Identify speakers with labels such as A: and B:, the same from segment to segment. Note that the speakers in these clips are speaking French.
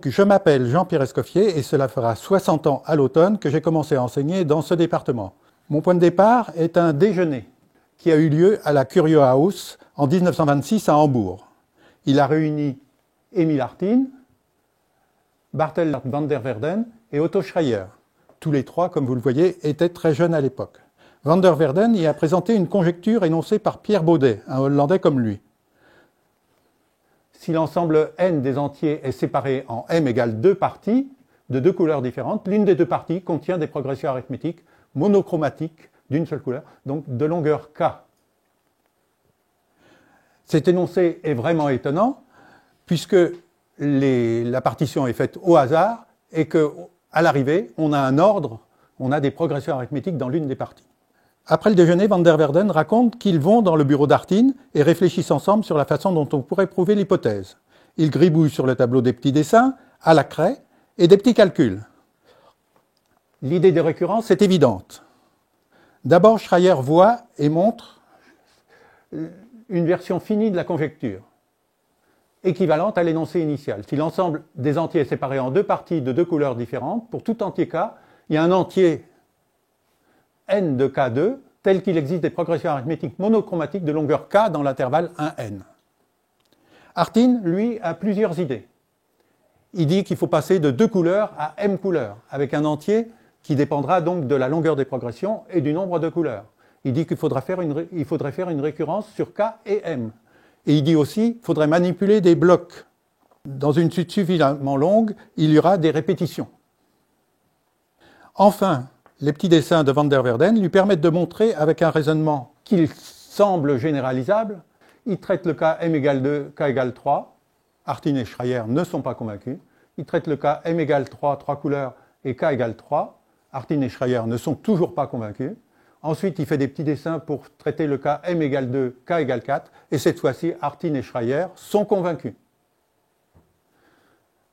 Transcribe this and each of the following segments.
A: Donc, je m'appelle Jean-Pierre Escoffier et cela fera 60 ans à l'automne que j'ai commencé à enseigner dans ce département. Mon point de départ est un déjeuner qui a eu lieu à la Curio House en 1926 à Hambourg. Il a réuni Emil Artin, Bartel van der Verden et Otto Schreyer. Tous les trois, comme vous le voyez, étaient très jeunes à l'époque. Van der Verden y a présenté une conjecture énoncée par Pierre Baudet, un Hollandais comme lui. Si l'ensemble n des entiers est séparé en m égale 2 parties, de deux couleurs différentes, l'une des deux parties contient des progressions arithmétiques monochromatiques d'une seule couleur, donc de longueur k. Cet énoncé est vraiment étonnant, puisque la partition est faite au hasard et qu'à l'arrivée, on a un ordre, on a des progressions arithmétiques dans l'une des parties. Après le déjeuner, Van der Verden raconte qu'ils vont dans le bureau d'Artin et réfléchissent ensemble sur la façon dont on pourrait prouver l'hypothèse. Ils gribouillent sur le tableau des petits dessins, à la craie, et des petits calculs. L'idée des récurrences est évidente. D'abord, Schreyer voit et montre une version finie de la conjecture, équivalente à l'énoncé initial. Si l'ensemble des entiers est séparé en deux parties de deux couleurs différentes, pour tout entier k, il y a un entier n de k2, tel qu'il existe des progressions arithmétiques monochromatiques de longueur k dans l'intervalle 1n. Artin, lui, a plusieurs idées. Il dit qu'il faut passer de deux couleurs à m couleurs, avec un entier qui dépendra donc de la longueur des progressions et du nombre de couleurs. Il dit qu'il faudrait faire une récurrence sur k et m. Et il dit aussi qu'il faudrait manipuler des blocs. Dans une suite suffisamment longue, il y aura des répétitions. Enfin, les petits dessins de Van der Verden lui permettent de montrer, avec un raisonnement qu'il semble généralisable, il traite le cas m égale 2, k égale 3. Artin et Schreyer ne sont pas convaincus. Il traite le cas m égale 3, 3 couleurs, et k égale 3. Artin et Schreyer ne sont toujours pas convaincus. Ensuite, il fait des petits dessins pour traiter le cas m égale 2, k égale 4. Et cette fois-ci, Artin et Schreyer sont convaincus.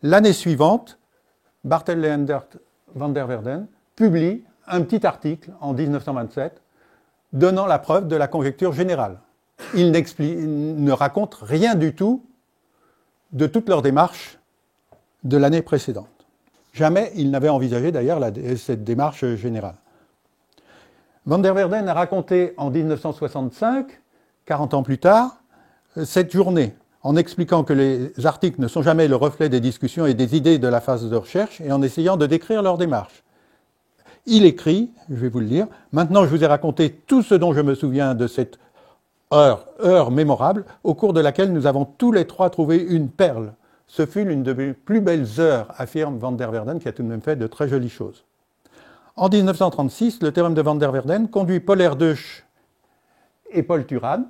A: L'année suivante, Bartel Leendert van der Verden publie un petit article en 1927 donnant la preuve de la conjecture générale. Il ne raconte rien du tout de toute leur démarche de l'année précédente. Jamais il n'avait envisagé d'ailleurs cette démarche générale. Van der Verden a raconté en 1965, 40 ans plus tard, cette journée, en expliquant que les articles ne sont jamais le reflet des discussions et des idées de la phase de recherche et en essayant de décrire leur démarche. Il écrit, je vais vous le lire, « Maintenant je vous ai raconté tout ce dont je me souviens de cette heure mémorable, au cours de laquelle nous avons tous les trois trouvé une perle. Ce fut l'une de mes plus belles heures, affirme Van der Verden, qui a tout de même fait de très jolies choses. » En 1936, le théorème de Van der Verden conduit Paul Erdős et Paul Turan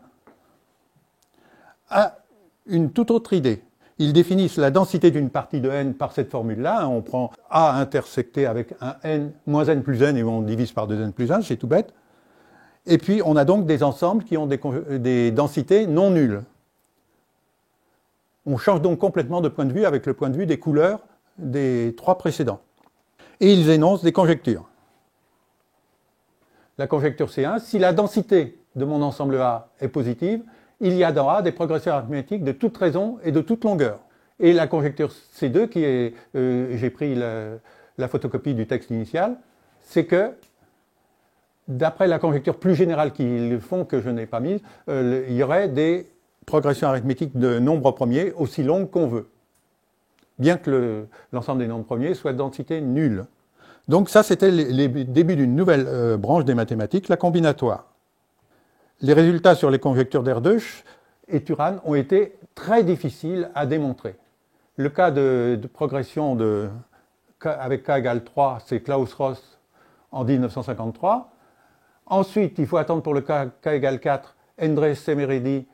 A: à une toute autre idée. Ils définissent la densité d'une partie de n par cette formule-là. On prend A intersecté avec un n moins n plus n et on divise par 2n plus 1, c'est tout bête. Et puis on a donc des ensembles qui ont des densités non nulles. On change donc complètement de point de vue avec le point de vue des couleurs des trois précédents. Et ils énoncent des conjectures. La conjecture C1, si la densité de mon ensemble A est positive, il y a dans A des progressions arithmétiques de toute raison et de toute longueur. Et la conjecture C2, qui est, j'ai pris la photocopie du texte initial, c'est que, d'après la conjecture plus générale qu'ils font, que je n'ai pas mise, il y aurait des progressions arithmétiques de nombres premiers aussi longues qu'on veut, bien que l'ensemble des nombres premiers soit de densité nulle. Donc ça, c'était les débuts d'une nouvelle branche des mathématiques, la combinatoire. Les résultats sur les conjectures d'Erdős et Turan ont été très difficiles à démontrer. Le cas de progression avec k égale 3, c'est Klaus-Ross en 1953. Ensuite, il faut attendre pour le cas k égale 4, Endre Semeredi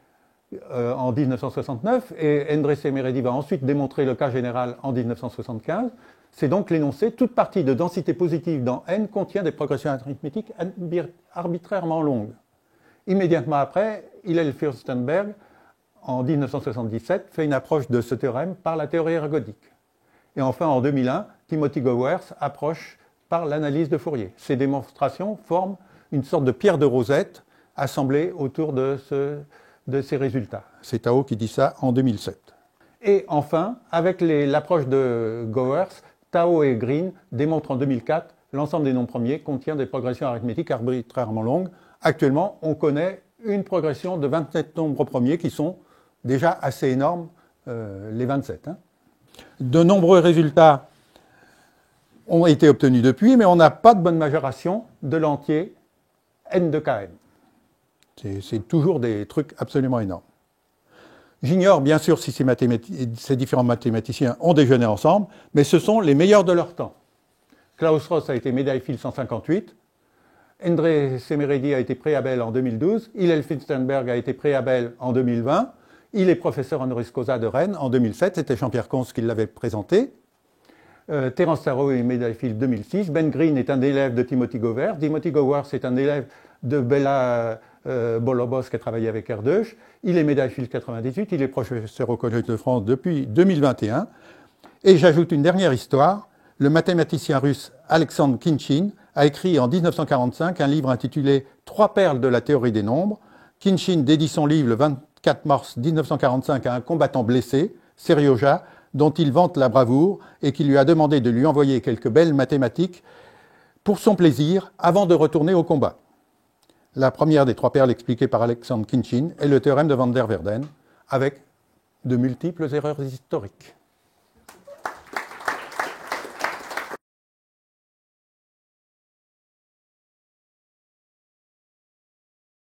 A: en 1969, et Endre Semeredi va ensuite démontrer le cas général en 1975. C'est donc l'énoncé, toute partie de densité positive dans n contient des progressions arithmétiques arbitrairement longues. Immédiatement après, Hillel Fürstenberg, en 1977, fait une approche de ce théorème par la théorie ergodique. Et enfin, en 2001, Timothy Gowers approche par l'analyse de Fourier. Ces démonstrations forment une sorte de pierre de Rosette assemblée autour de ces résultats. C'est Tao qui dit ça en 2007. Et enfin, avec l'approche de Gowers, Tao et Green démontrent en 2004 l'ensemble des nombres premiers contient des progressions arithmétiques arbitrairement longues. Actuellement, on connaît une progression de 27 nombres premiers qui sont déjà assez énormes, les 27. Hein. De nombreux résultats ont été obtenus depuis, mais on n'a pas de bonne majoration de l'entier n de km. C'est toujours des trucs absolument énormes. J'ignore bien sûr si ces différents mathématiciens ont déjeuné ensemble, mais ce sont les meilleurs de leur temps. Klaus Ross a été médaille Fields en 1958, Endre Semeredi a été prix Abel en 2012, Hillel Finstenberg a été prix Abel en 2020, il est professeur honoris causa de Rennes en 2007, c'était Jean-Pierre Conce qui l'avait présenté. Terence Tarot est médaille Fields 2006, Ben Green est un élève de Timothy Gowers, Timothy Gowers est un élève de Bella Bolobos qui a travaillé avec Erdős, il est médaille Fields 98, il est professeur au Collège de France depuis 2021. Et j'ajoute une dernière histoire, le mathématicien russe Alexandre Khinchin a écrit en 1945 un livre intitulé « Trois perles de la théorie des nombres ». Khinchin dédie son livre le 24 mars 1945 à un combattant blessé, Serioja, dont il vante la bravoure et qui lui a demandé de lui envoyer quelques belles mathématiques pour son plaisir avant de retourner au combat. La première des trois perles expliquées par Alexandre Khinchin est le théorème de van der Waerden, avec de multiples erreurs historiques.